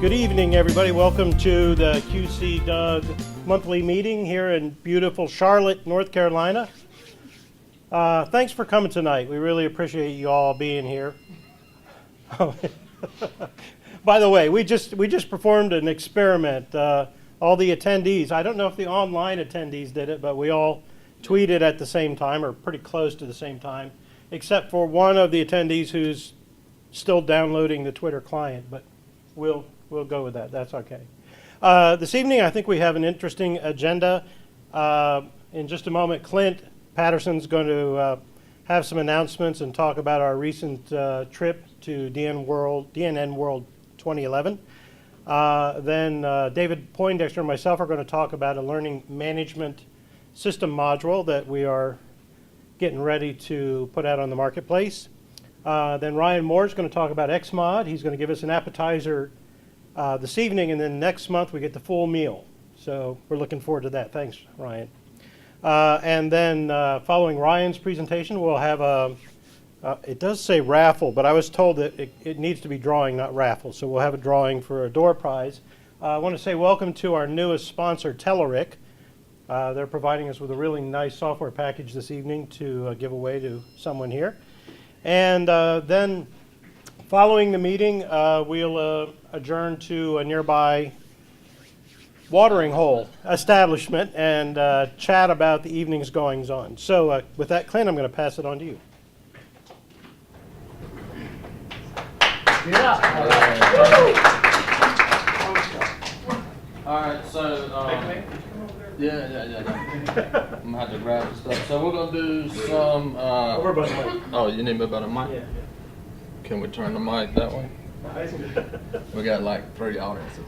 Good evening, everybody. Welcome to the QCDUG monthly meeting here in beautiful Charlotte, North Carolina. Thanks for coming tonight. We really appreciate you all being here. By the way, we just performed an experiment. All the attendees, I don't know if the online attendees did it, but we all tweeted at the same time, or pretty close to the same time, except for one of the attendees who's still downloading the Twitter client, but we'll go with that. That's okay. This evening, I think we have an interesting agenda. In just a moment, Clint Patterson's going to have some announcements and talk about our recent trip to DNN World 2011. Then David Poindexter and myself are going to talk about a learning management system module that we are getting ready to put out on the marketplace. Then Ryan Moore is going to talk about XMod. He's going to give us an appetizer this evening, and then next month we get the full meal. So we're looking forward to that. Thanks, Ryan. And then following Ryan's presentation, we'll have it does say raffle, but I was told that it needs to be drawing, not raffle. So we'll have a drawing for a door prize. I want to say welcome to our newest sponsor, Telerik. They're providing us with a really nice software package this evening to give away to someone here. And then following the meeting, we'll adjourn to a nearby watering hole establishment and chat about the evening's goings on. So with that, Clint, I'm going to pass it on to you. Yeah. All right, so yeah. I'm gonna have to grab the stuff. So we're gonna do some. Over by the mic. Oh, you need me about a mic? Yeah. Can we turn the mic that way? We got like 3 audiences.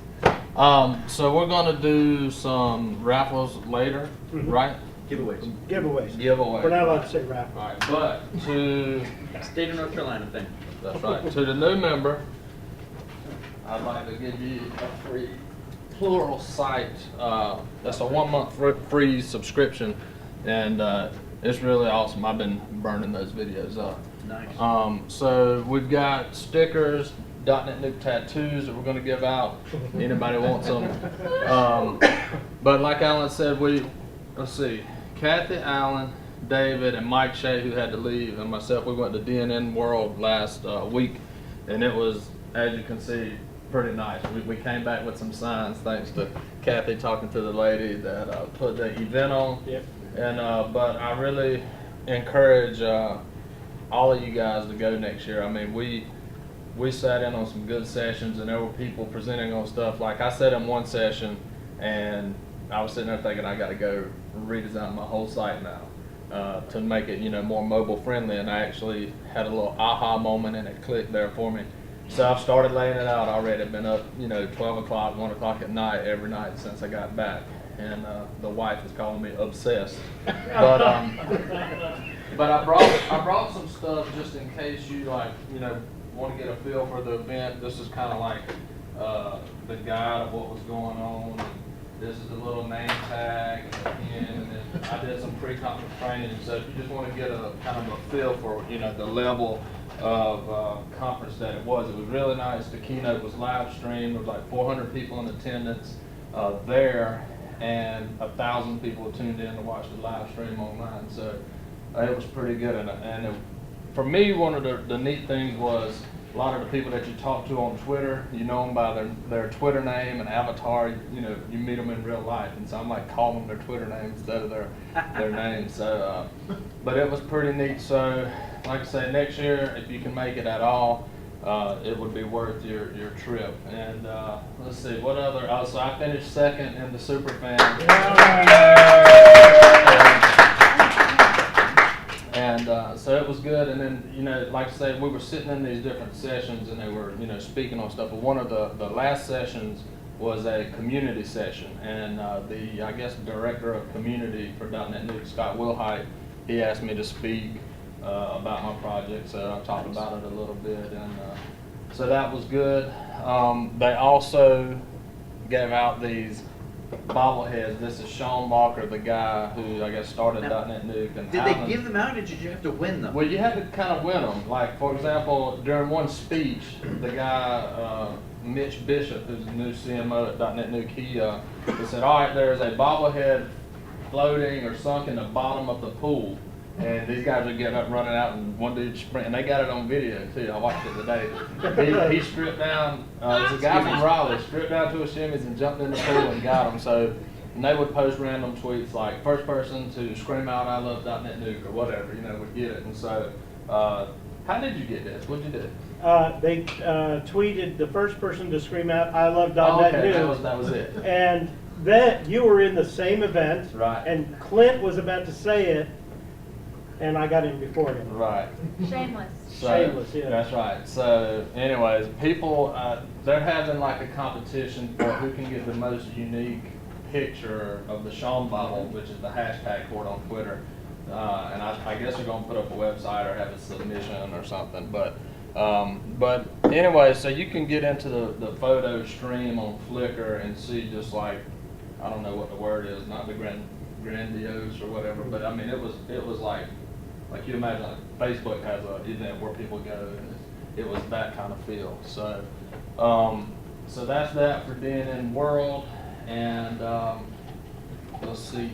So we're gonna do some raffles later, right? Giveaways. Giveaway. We're not allowed to say raffle. All right, but to State of North Carolina thing. that's right. To the new member, I'd like to give you a free plural site. That's a 1-month free subscription, and it's really awesome. I've been burning those videos up. Nice. So we've got stickers, .NET Nuke tattoos that we're going to give out. Anybody wants them? But like Alan said, let's see, Kathy Allen, David, and Mike Shea, who had to leave, and myself, we went to DNN World last week, and it was, as you can see, pretty nice. We came back with some signs thanks to Kathy talking to the lady that put the event on. Yep. And but I really encourage all of you guys to go next year. I mean, we sat in on some good sessions, and there were people presenting on stuff. Like I sat in one session, and I was sitting there thinking I got to go redesign my whole site now to make it, more mobile friendly. And I actually had a little aha moment, and it clicked there for me. So I've started laying it out already. I've been up, 12 o'clock, 1 o'clock at night every night since I got back. And the wife is calling me obsessed. But I brought some stuff just in case you want to get a feel for the event. This is kind of like the guide of what was going on. And this is the little name tag and then I did some pre-conference training. So if you just want to get a kind of a feel for the level of conference that it was really nice. The keynote was live streamed. There was like 400 people in attendance there, and 1,000 people tuned in to watch the live stream online. So it was pretty good. And for me, one of the neat things was a lot of the people that you talk to on Twitter, you know them by their Twitter name and avatar. You meet them in real life, and so I'm like calling them their Twitter name instead of their name. So, but it was pretty neat. So, like I say, next year, if you can make it at all, it would be worth your trip. And let's see, what other? So I finished second in the Superfan. And so it was good. And then, like I say, we were sitting in these different sessions, and they were, speaking on stuff. But one of the last sessions was a community session, and I guess director of community for .NET Nuke, Scott Wilhite, he asked me to speak about my project, so I talked about it a little bit, and so that was good. They also gave out these bobbleheads. This is Sean Walker, the guy who I guess started Now, .NET Nuke. And Did they Alan- give them out, or did you have to win them? Well, you had to kind of win them. Like, for example, during one speech, the guy, Mitch Bishop, who's the new CMO at .NET Nuke, he said, all right, there's a bobblehead floating or sunk in the bottom of the pool. And these guys are getting up, running out, and one dude sprint, and they got it on video too. I watched it today. He stripped down. There's a guy from Raleigh stripped down to his shimmies and jumped in the pool and got him. So, and they would post random tweets like first person to scream out "I love .NET Nuke" or whatever, would get it. And so, how did you get this? What'd you do? They tweeted the first person to scream out, "I love Oh, .NET okay, News." that was it. And then you were in the same event, Right. and Clint was about to say it, and I got in before him. Right. Shameless. Shameless, yeah. That's right. So, anyways, people, they're having like a competition for who can get the most unique picture of the Sean bubble, which is the hashtag for it on Twitter. And I guess they're going to put up a website or have a submission or something. But anyway, so you can get into the photo stream on Flickr and see just like, I don't know what the word is, not the grandiose or whatever, but I mean, it was like you imagine like Facebook has an event where people go, and it was that kind of feel. So, so that's that for DNN World, and let's see,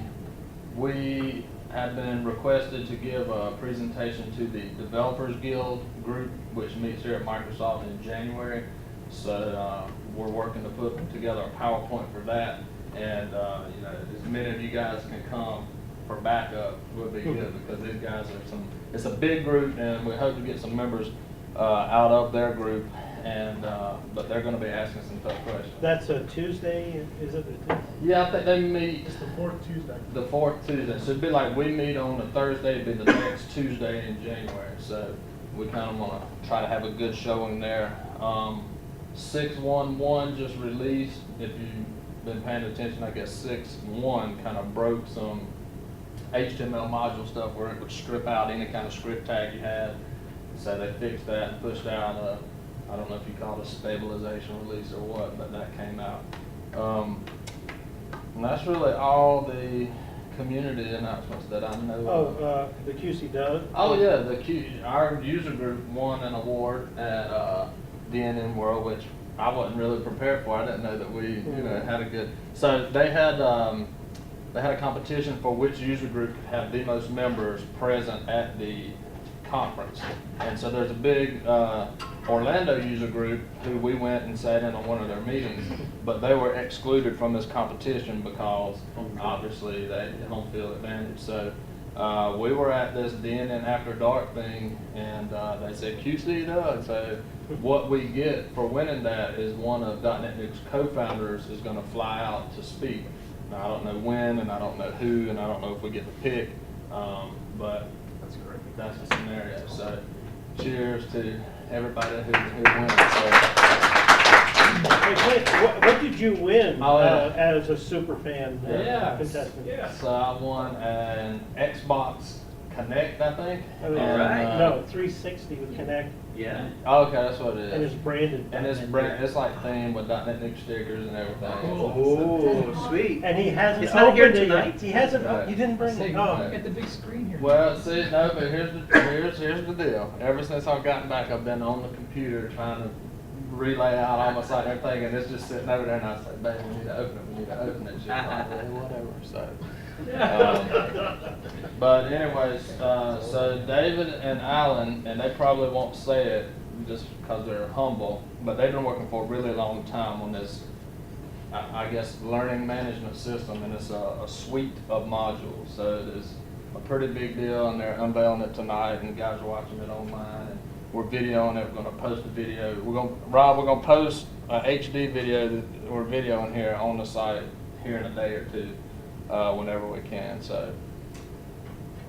we have been requested to give a presentation to the Developers Guild group, which meets here at Microsoft in January. So we're working to put together a PowerPoint for that, and as many of you guys can come for backup would be good, because these guys are it's a big group, and we hope to get some members out of their group, and but they're going to be asking some tough questions. That's a Tuesday, is it? Yeah, I think they meet It's the fourth Tuesday. the fourth Tuesday. So it'd be like we meet on a Thursday, it'd be the next Tuesday in January. So we kind of want to try to have a good showing there. 6.1.1 just released. If you've been paying attention, I guess 6.1 kind of broke some HTML module stuff where it would strip out any kind of script tag you had. So they fixed that and pushed out I don't know if you call it a stabilization release or what, but that came out. And that's really all the community announcements that I know of. The QCDUG. Oh yeah, our user group won an award at DNN World, which I wasn't really prepared for. I didn't know that we had a good. So they had a competition for which user group could have the most members present at the conference, and so there's a big Orlando user group who we went and sat in on one of their meetings, but they were excluded from this competition because obviously they had home field advantage. So we were at this DNN After Dark thing, and they said QCDUG. So what we get for winning that is one of .NET Nuke's co-founders is going to fly out to speak. Now I don't know when, and I don't know who, and I don't know if we get to pick, but That's great. that's the scenario. So cheers to everybody who wins. So, Hey, Clint, what did you win Oh, yeah. as a super fan Yeah. contestant? so I won an Xbox Connect, I think. Oh, And, right. No, 360 with Connect, Yeah. Oh, okay, that's what it and is. it's branded. And it's like themed with .NET Nuke stickers and everything. Oh, sweet. And he hasn't It's not here opened it yet. tonight? He hasn't. Right. You didn't bring it. Oh, Got the big screen here. Well, see, no, but here's the deal. Ever since I've gotten back, I've been on the computer trying to relay out all my site and everything, and it's just sitting over there, and I was like, babe, we need to open it. We need to open it. She's like, well, whatever. So, but anyways, so David and Alan, and they probably won't say it just because they're humble, but they've been working for a really long time on this, I guess, learning management system, and it's a suite of modules. So it is a pretty big deal, and they're unveiling it tonight, and guys are watching it online, and we're videoing it. We're going to post a video. We're going to post a HD video that we're videoing here on the site here in a day or two, whenever we can. So.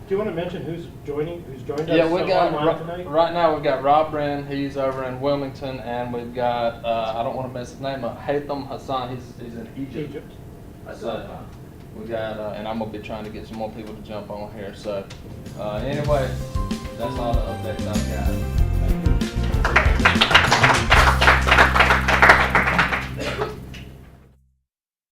do you want to mention who's joined us Yeah, we got online tonight? right now. We've got Rob Bren. He's over in Wilmington, and we've got I don't want to mess his name up. Haitham Hassan. He's in Egypt. So we got and I'm gonna be trying to get some more people to jump on here. So anyway, that's all the updates I've got.